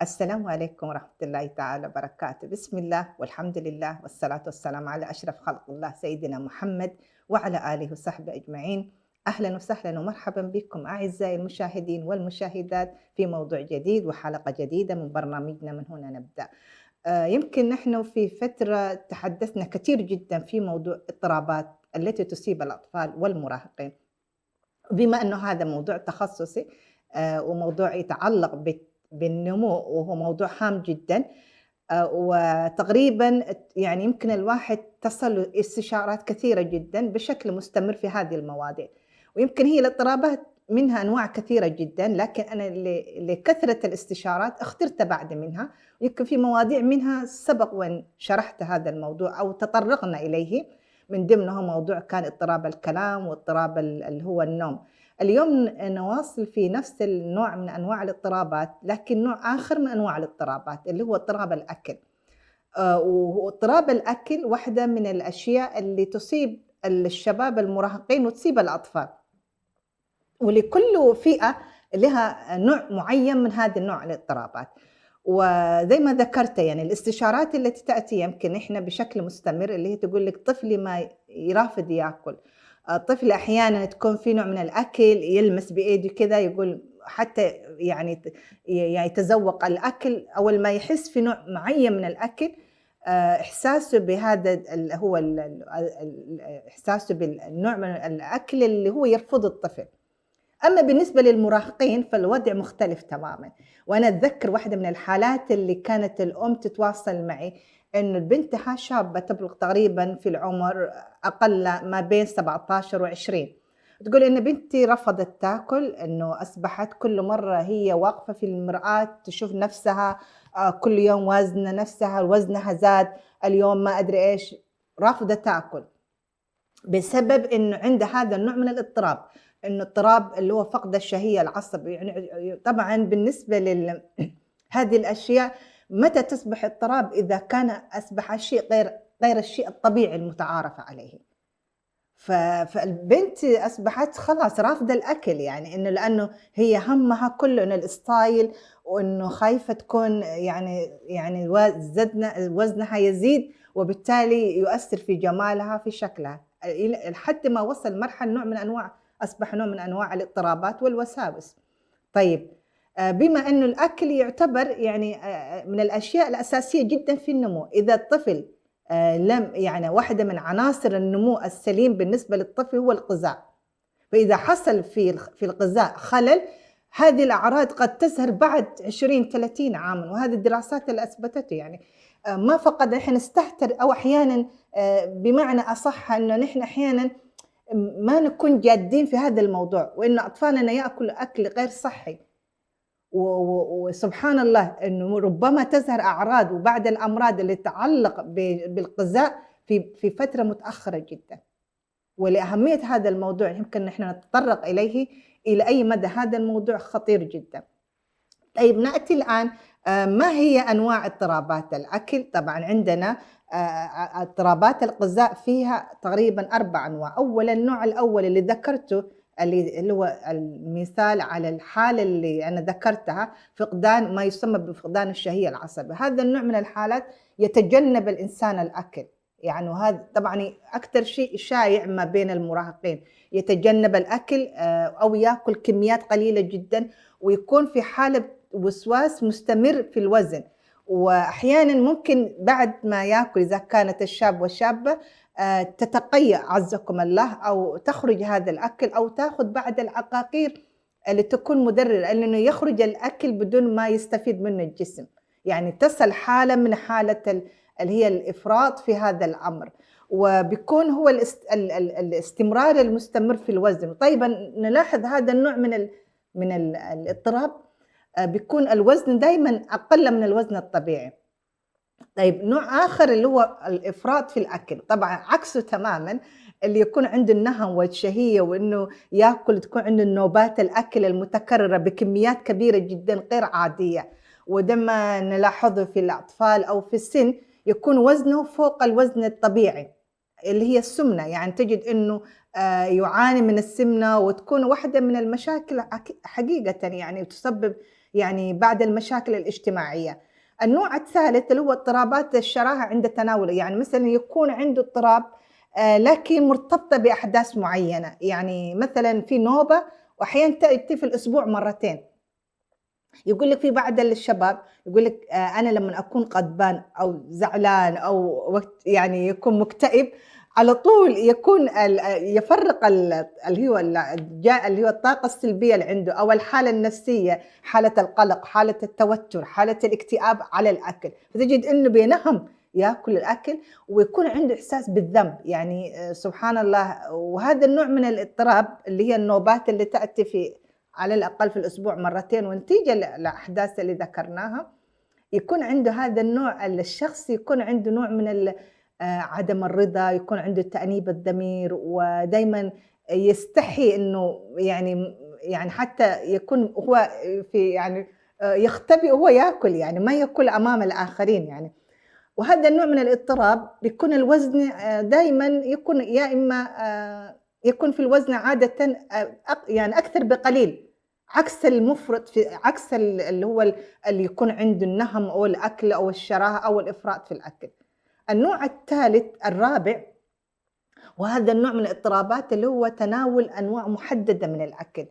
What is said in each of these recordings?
السلام عليكم ورحمة الله تعالى وبركاته. بسم الله والحمد لله والصلاة والسلام على أشرف خلق الله سيدنا محمد وعلى آله وصحبه أجمعين. أهلا وسهلا ومرحبا بكم أعزائي المشاهدين والمشاهدات في موضوع جديد وحلقة جديدة من برنامجنا من هنا نبدأ. يمكن نحن في فترة تحدثنا كثير جدا في موضوع اضطرابات التي تصيب الأطفال والمراهقين. بما أنه هذا موضوع تخصصي وموضوع يتعلق بالنمو وهو موضوع هام جدًا. وتقريبًا يعني يمكن الواحد تصل له استشارات كثيرة جدًا بشكل مستمر في هذه المواضيع، ويمكن هي الاضطرابات منها أنواع كثيرة جدًا، لكن أنا لكثرة الاستشارات اخترت بعض منها، ويمكن في مواضيع منها سبق وأن شرحت هذا الموضوع أو تطرقنا إليه، من ضمنه موضوع كان اضطراب الكلام واضطراب اللي هو النوم. اليوم نواصل في نفس النوع من أنواع الاضطرابات، لكن نوع آخر من أنواع الاضطرابات اللي هو اضطراب الأكل. واضطراب الأكل واحدة من الأشياء اللي تصيب الشباب المراهقين وتصيب الأطفال، ولكل فئة لها نوع معين من هذا النوع الاضطرابات. وزي ما ذكرت يعني الاستشارات التي تأتي يمكن إحنا بشكل مستمر اللي هي تقول لك طفلي ما يرافض ياكل، طفل أحيانًا تكون في نوع من الأكل يلمس بإيده كذا يقول حتى يعني يعني يتذوق الأكل أول ما يحس في نوع معين من الأكل. إحساسه بهذا هو إحساسه بالنوع من الأكل اللي هو يرفضه الطفل. أمّا بالنسبة للمراهقين فالوضع مختلف تمامًا، وأنا أتذكر واحدة من الحالات اللي كانت الأم تتواصل معي إنه بنتها شابة تبلغ تقريبًا في العمر أقل ما بين 17 و20، تقول إن بنتي رفضت تاكل، إنه أصبحت كل مرة هي واقفة في المرآة تشوف نفسها كل يوم وازنة نفسها، وزنها زاد، اليوم ما أدري إيش، رافضة تاكل. بسبب إنه عنده هذا النوع من الاضطراب، إنه اضطراب اللي هو فقد الشهية العصبي، يعني طبعًا بالنسبة هذه الأشياء متى تصبح اضطراب؟ إذا كان أصبح شيء غير الشيء الطبيعي المتعارف عليه. فالبنت أصبحت خلاص رافضة الأكل، يعني إنه لأنه هي همها كله إنه الstyle وإنه خايفة تكون يعني وزنها يزيد، وبالتالي يؤثر في جمالها في شكلها، لحد ما وصل مرحلة أصبح نوع من أنواع الاضطرابات والوساوس. طيب بما إنه الأكل يعتبر يعني من الأشياء الأساسية جدًا في النمو، إذا الطفل لم يعني واحدة من عناصر النمو السليم بالنسبة للطفل هو الغذاء، فإذا حصل في الغذاء خلل، هذه الأعراض قد تظهر بعد 20، 30 عامًا، وهذه الدراسات اللي أثبتته يعني. ما فقط إحنا نستهتر أو أحيانًا بمعنى أصح إنه نحن أحيانًا ما نكون جادين في هذا الموضوع، وإن أطفالنا يأكلوا أكل غير صحي. وسبحان الله إنه ربما تظهر أعراض وبعض الأمراض اللي تتعلق بالغذاء في فترة متأخرة جدًا، ولأهمية هذا الموضوع يمكن نحن نتطرق إليه إلى أي مدى هذا الموضوع خطير جدًا. طيب نأتي الآن ما هي أنواع اضطرابات الأكل؟ طبعًا عندنا اضطرابات الغذاء فيها تقريبًا 4 أنواع، أولًا النوع الأول اللي ذكرته اللي هو المثال على الحالة اللي أنا ذكرتها، فقدان ما يسمى بفقدان الشهية العصبي، هذا النوع من الحالات يتجنب الإنسان الأكل، يعني وهذا طبعًا أكتر شيء شايع ما بين المراهقين، يتجنب الأكل أو ياكل كميات قليلة جدًا، ويكون في حالة وسواس مستمر في الوزن، وأحيانًا ممكن بعد ما ياكل إذا كانت الشاب والشابة تتقيأ عزكم الله أو تخرج هذا الأكل أو تاخذ بعض العقاقير اللي تكون مضرة، لأنه يخرج الأكل بدون ما يستفيد منه الجسم، يعني تصل حالة من حالة اللي هي الإفراط في هذا الأمر، وبيكون هو الاستمرار المستمر في الوزن. طيب نلاحظ هذا النوع من الاضطراب بيكون الوزن دايمًا أقل من الوزن الطبيعي. طيب نوع آخر اللي هو الإفراط في الأكل، طبعًا عكسه تمامًا اللي يكون عنده النهم والشهية وإنه ياكل تكون عنده نوبات الأكل المتكررة بكميات كبيرة جدًا غير عادية، وده ما نلاحظه في الأطفال أو في السن يكون وزنه فوق الوزن الطبيعي، اللي هي السمنة، يعني تجد إنه يعاني من السمنة وتكون واحدة من المشاكل حقيقةً يعني وتسبب يعني بعد المشاكل الاجتماعية. النوع الثالث اللي هو اضطرابات الشراهة عند تناوله، يعني مثلًا يكون عنده اضطراب لكن مرتبطة بأحداث معيّنة، يعني مثلًا في نوبة وأحيانًا تأتي في الأسبوع مرتين. يقول لِك في بعض الشباب يقول لِك أنا لمّا أكون غضبان أو زعلان أو وقت يعني يكون مكتئب، على طول يكون يفرّق اللي هو اللي هو الطاقة السلبية اللي عنده أو الحالة النفسية، حالة القلق، حالة التوتر، حالة الاكتئاب على الأكل، فتجد إنه بينهَم ياكل الأكل ويكون عنده إحساس بالذنب، يعني سبحان الله. وهذا النوع من الاضطراب اللي هي النوبات اللي تأتي على الأقل في الأسبوع مرتين، ونتيجة للأحداث اللي ذكرناها يكون عنده هذا النوع، الشخص يكون عنده نوع من عدم الرضا، يكون عنده تأنيب الضمير، ودايمًا يستحي إنه يعني حتى يكون هو في يعني يختبئ وهو ياكل، يعني ما ياكل أمام الآخرين يعني. وهذا النوع من الاضطراب بيكون الوزن دايمًا يكون يا إما يكون في الوزن عادةً يعني أكثر بقليل، عكس المُفرط عكس اللي هو اللي يكون عنده النَهَم أو الأكل أو الشراهة أو الإفراط في الأكل. النوع الثالث الرابع، وهذا النوع من الاضطرابات اللي هو تناول أنواع محددة من الأكل،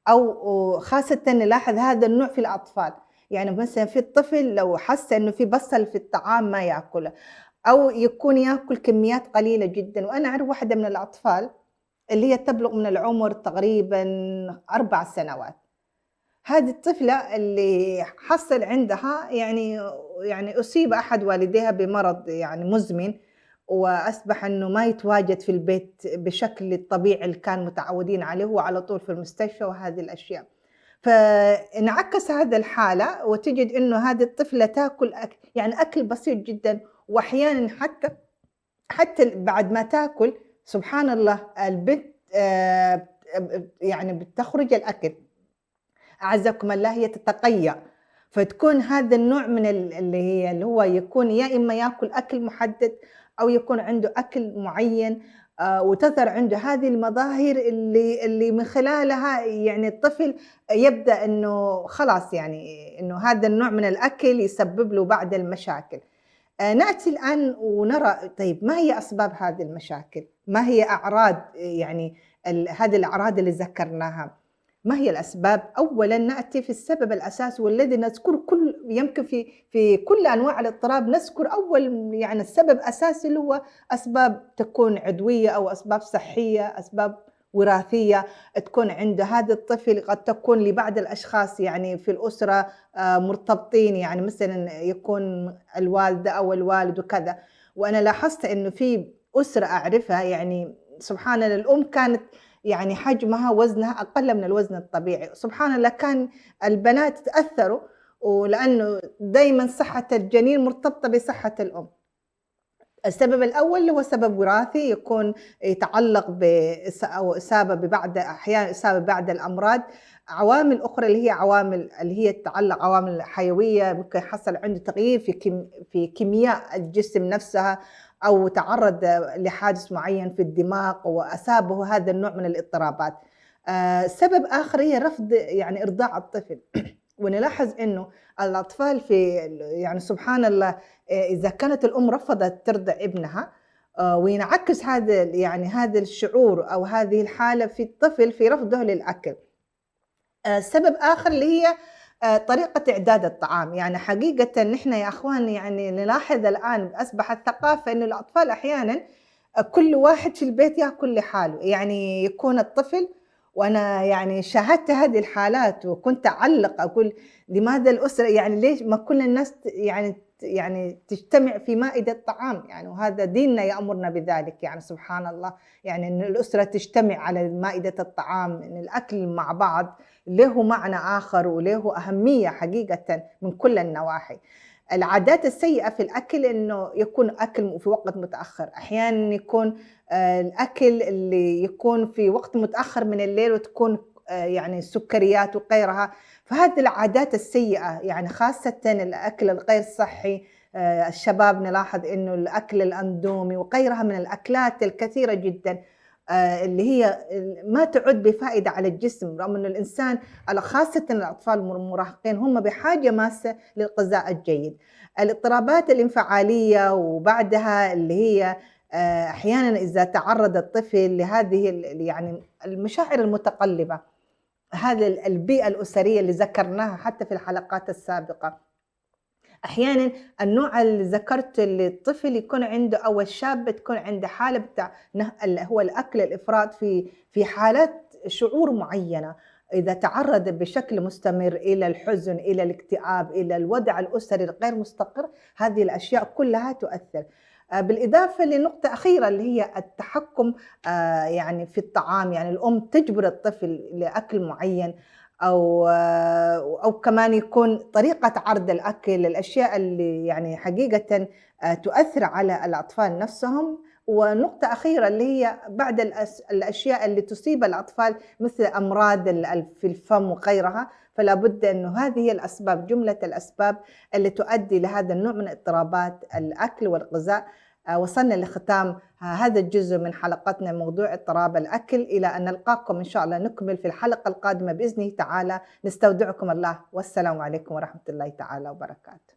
أو خاصةً نلاحظ هذا النوع في الأطفال، يعني مثلًا في الطفل لو حس إنه في بصل في الطعام ما ياكله، أو يكون ياكل كميات قليلة جدًا. وأنا أعرف واحدة من الأطفال اللي هي تبلغ من العمر تقريبًا 4 سنوات، هذه الطفلة اللي حصل عندها يعني أصيب أحد والديها بمرض يعني مزمن، وأصبح إنه ما يتواجد في البيت بشكل الطبيعي اللي كان متعودين عليه، هو على طول في المستشفى وهذه الأشياء. فانعكس هذا الحالة وتجد إنه هذه الطفلة تاكل يعني أكل بسيط جدًا، وأحيانًا حتى بعد ما تاكل سبحان الله البنت يعني بتخرج الأكل، أعزكم الله هي تتقيأ، فتكون هذا النوع من اللي هو يكون يا إما ياكل أكل محدد أو يكون عنده أكل معين، وتظهر عنده هذه المظاهر اللي من خلالها يعني الطفل يبدأ إنه خلاص يعني إنه هذا النوع من الأكل يسبب له بعض المشاكل. نأتي الآن ونرى طيب ما هي أسباب هذه المشاكل؟ ما هي أعراض يعني هذه الأعراض اللي ذكرناها؟ ما هي الأسباب؟ أولًا نأتي في السبب الأساسي والذي نذكره يمكن في كل أنواع الاضطراب نذكر أول يعني السبب الأساسي اللي هو أسباب تكون عضوية أو أسباب صحية، أسباب وراثية، تكون عند هذا الطفل. قد تكون لبعض الأشخاص يعني في الأسرة مرتبطين، يعني مثلًا يكون الوالدة أو الوالد وكذا. وأنا لاحظت إنه في أسرة أعرفها يعني سبحان الله الأم كانت يعني حجمها وزنها أقل من الوزن الطبيعي، سبحان الله كان البنات تأثّروا ولأنه دايمًا صحة الجنين مرتبطة بصحة الأم. السبب الأول اللي هو سبب وراثي يكون يتعلق أو إصابة ببعض أحيانًا إصابة ببعض الأمراض، عوامل أخرى اللي هي عوامل اللي هي تتعلق عوامل حيوية، ممكن يحصل عنده تغيير في كيمياء الجسم نفسها، أو تعرّض لحادث معيّن في الدماغ وأصابه هذا النوع من الاضطرابات. سبب آخر هي رفض يعني إرضاع الطفل. ونلاحظ إنه الأطفال يعني سبحان الله إذا كانت الأم رفضت ترضع ابنها وينعكس هذا الشعور أو هذه الحالة في الطفل في رفضه للأكل. سبب آخر اللي هي طريقة إعداد الطعام، يعني حقيقةً نحن يا أخوان يعني نلاحظ الآن أصبحت ثقافة إنه الأطفال أحيانًا كل واحد في البيت ياكل لحاله، يعني يكون الطفل. وأنا يعني شاهدت هذه الحالات وكنت أعلّق أقول لماذا الأسرة يعني ليش ما كل الناس يعني تجتمع في مائدة طعام يعني، وهذا ديننا يأمرنا بذلك يعني سبحان الله، يعني إن الأسرة تجتمع على مائدة الطعام، إن الأكل مع بعض له معنى آخر وله أهمية حقيقةً من كل النواحي. العادات السيئة في الأكل إنه يكون أكل في وقت متأخر، أحيانًا يكون الأكل اللي يكون في وقت متأخر من الليل وتكون يعني سكريات وغيرها، فهذه العادات السيئة يعني خاصةً الأكل الغير صحي. الشباب نلاحظ إنه الأكل الأندومي وغيرها من الأكلات الكثيرة جدًا اللي هي ما تعُد بفائدة على الجسم، رغم إنه الإنسان خاصةً الأطفال المراهقين هم بحاجة ماسة للغذاء الجيد. الاضطرابات الانفعالية وبعدها اللي هي أحيانًا إذا تعرّض الطفل لهذه يعني المشاعر المتقلبة، هذا البيئة الأسرية اللي ذكرناها حتى في الحلقات السابقة. أحيانًا النوع اللي ذكرت اللي الطفل يكون عنده أو الشاب تكون عنده حالة بتاع اللي هو الأكل الإفراط في حالات شعور معيّنة، إذا تعرّض بشكل مستمر إلى الحزن، إلى الاكتئاب، إلى الوضع الأسري الغير مستقر، هذه الأشياء كلها تؤثر. بالإضافة لنقطة أخيرة اللي هي التحكم يعني في الطعام، يعني الأم تجبر الطفل لأكل معيّن أو كمان يكون طريقة عرض الأكل، الأشياء اللي يعني حقيقةً تؤثر على الأطفال نفسهم. ونقطة أخيرة اللي هي بعد الأشياء اللي تصيب الأطفال مثل أمراض في الفم وغيرها، فلا بد إنه هذه هي الأسباب، جملة الأسباب اللي تؤدي لهذا النوع من اضطرابات الأكل والغذاء. وصلنا لختام هذا الجزء من حلقتنا موضوع اضطراب الأكل، إلى أن نلقاكم إن شاء الله نكمل في الحلقة القادمة بإذنه تعالى. نستودعكم الله، والسلام عليكم ورحمة الله تعالى وبركاته.